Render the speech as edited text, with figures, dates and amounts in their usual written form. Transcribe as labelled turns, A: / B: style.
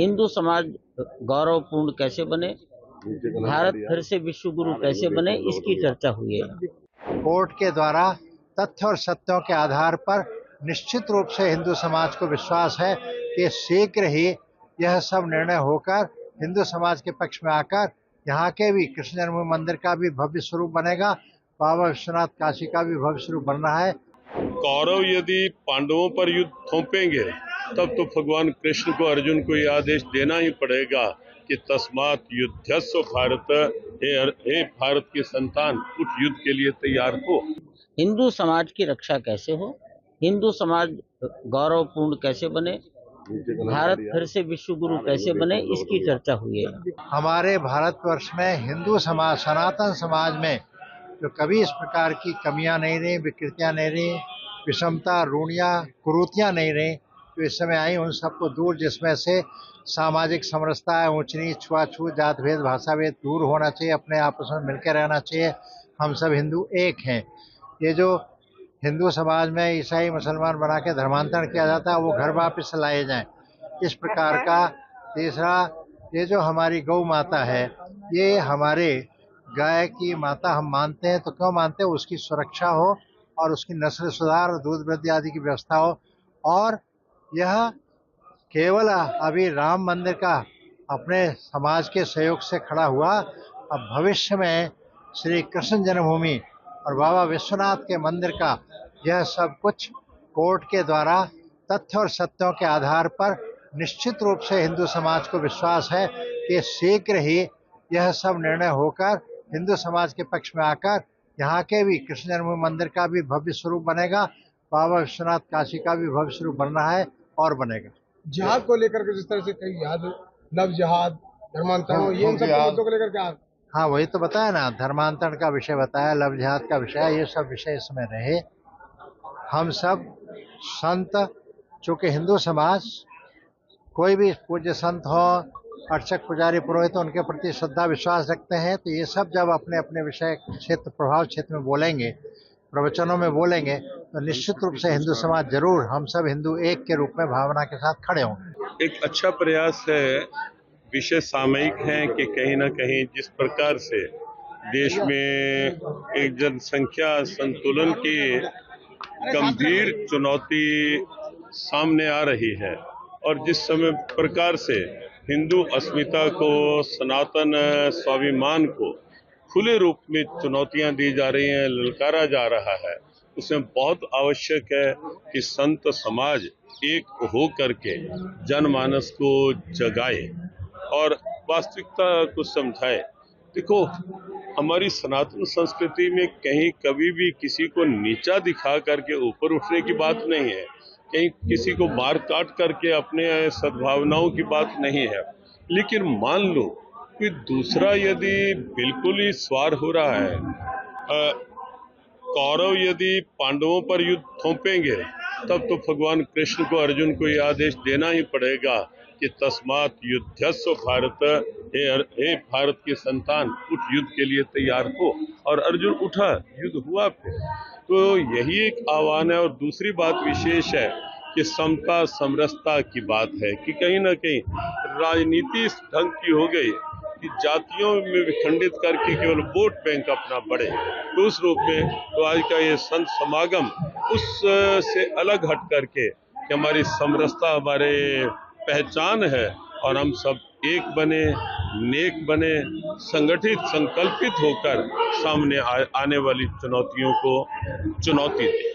A: हिंदू समाज गौरवपूर्ण कैसे बने, भारत फिर से विश्व गुरु कैसे बने, इसकी चर्चा हुई है।
B: कोर्ट के द्वारा तथ्य और सत्यों के आधार पर निश्चित रूप से हिंदू समाज को विश्वास है कि शीघ्र ही यह सब निर्णय होकर हिंदू समाज के पक्ष में आकर यहाँ के भी कृष्ण जन्मभूमि मंदिर का भी भव्य स्वरूप बनेगा, बाबा विश्वनाथ काशी का भी भव्य स्वरूप बन रहा है।
C: कौरव यदि पांडवों पर युद्ध थोपेंगे तब तो भगवान कृष्ण को अर्जुन को यह आदेश देना ही पड़ेगा कि तस्मात् युद्धस्व भारत, हे भारत के संतान, उठ युद्ध के लिए तैयार हो।
A: हिंदू समाज की रक्षा कैसे हो, हिंदू समाज गौरवपूर्ण कैसे बने, भारत फिर से विश्व गुरु कैसे बने, इसकी चर्चा हुई है।
B: हमारे भारतवर्ष में हिंदू समाज, सनातन समाज में जो कभी इस प्रकार की कमियां नहीं रही, विकृतियां नहीं रही, विषमता, रूढ़ियां, कुरीतियां नहीं रही, जो इस समय आई उन सबको दूर, जिसमें से सामाजिक समरसता है, ऊंच नीच, छुआछूत, जात भेद, भाषा भेद दूर होना चाहिए, अपने आपस में मिलकर रहना चाहिए। हम सब हिंदू एक हैं। ये जो हिंदू समाज में ईसाई मुसलमान बना के धर्मांतरण किया जाता है, वो घर वापस लाए जाएं। इस प्रकार का। तीसरा, ये जो हमारी गौ माता है, ये हमारे गाय की माता हम मानते हैं, तो क्यों मानते हैं? उसकी सुरक्षा हो और उसकी नस्ल सुधार, दूध वृद्धि आदि की व्यवस्था हो। और यह केवल अभी राम मंदिर का अपने समाज के सहयोग से खड़ा हुआ, अब भविष्य में श्री कृष्ण जन्मभूमि और बाबा विश्वनाथ के मंदिर का यह सब कुछ कोर्ट के द्वारा तथ्य और सत्यों के आधार पर निश्चित रूप से हिंदू समाज को विश्वास है कि शीघ्र ही यह सब निर्णय होकर हिंदू समाज के पक्ष में आकर यहाँ के भी कृष्ण जन्मभूमि मंदिर का भी भव्य स्वरूप बनेगा, बाबा विश्वनाथ काशी का भी भव्य स्वरूप बन रहा है और बनेगा।
D: जिहाद को लेकर के जिस तरह से कई याद, लव जिहाद, धर्मांतरण, ये इन सब मुद्दों को लेकर क्या?
B: हाँ, वही तो बताया ना, धर्मांतरण का विषय बताया, लव जिहाद का विषय, ये सब विषय इसमें रहे। हम सब संत, चूंकि हिंदू समाज कोई भी पूज्य संत हो, अर्चक, पुजारी, पुरोहित, उनके प्रति श्रद्धा विश्वास रखते हैं, तो ये सब जब अपने अपने विषय क्षेत्र, प्रभाव क्षेत्र में बोलेंगे, प्रवचनों में बोलेंगे, तो निश्चित रूप से हिंदू समाज जरूर, हम सब हिंदू एक के रूप में भावना के साथ खड़े होंगे।
C: एक अच्छा प्रयास है, विषय सामयिक है कि कहीं ना कहीं जिस प्रकार से देश में एक जनसंख्या संतुलन की गंभीर चुनौती सामने आ रही है और जिस समय प्रकार से हिंदू अस्मिता को, सनातन स्वाभिमान को खुले रूप में चुनौतियां दी जा रही हैं, ललकारा जा रहा है, उसमें बहुत आवश्यक है कि संत समाज एक हो करके जनमानस को जगाए और वास्तविकता को समझाए। देखो, हमारी सनातन संस्कृति में कहीं कभी भी किसी को नीचा दिखा करके ऊपर उठने की बात नहीं है, कहीं किसी को मार काट करके अपने सद्भावनाओं की बात नहीं है। लेकिन मान लो कि दूसरा यदि बिल्कुल ही स्वार हो रहा है, कौरव यदि पांडवों पर युद्ध थोपेंगे तब तो भगवान कृष्ण को अर्जुन को यह आदेश देना ही पड़ेगा कि तस्मात् युद्धस्व भारत, हे भारत के संतान, उठ युद्ध के लिए तैयार हो। और अर्जुन उठा, युद्ध हुआ फिर। तो यही एक आह्वान है। और दूसरी बात विशेष है कि समता समरसता की बात है कि कहीं ना कहीं राजनीति इस ढंग की हो गई कि जातियों में विखंडित करके केवल वोट बैंक अपना बढ़े। तो उस रूप में तो आज का ये संत समागम उस से अलग हट करके कि हमारी समरसता हमारे पहचान है और हम सब एक बने, नेक बने, संगठित, संकल्पित होकर सामने आने वाली चुनौतियों को चुनौती दें।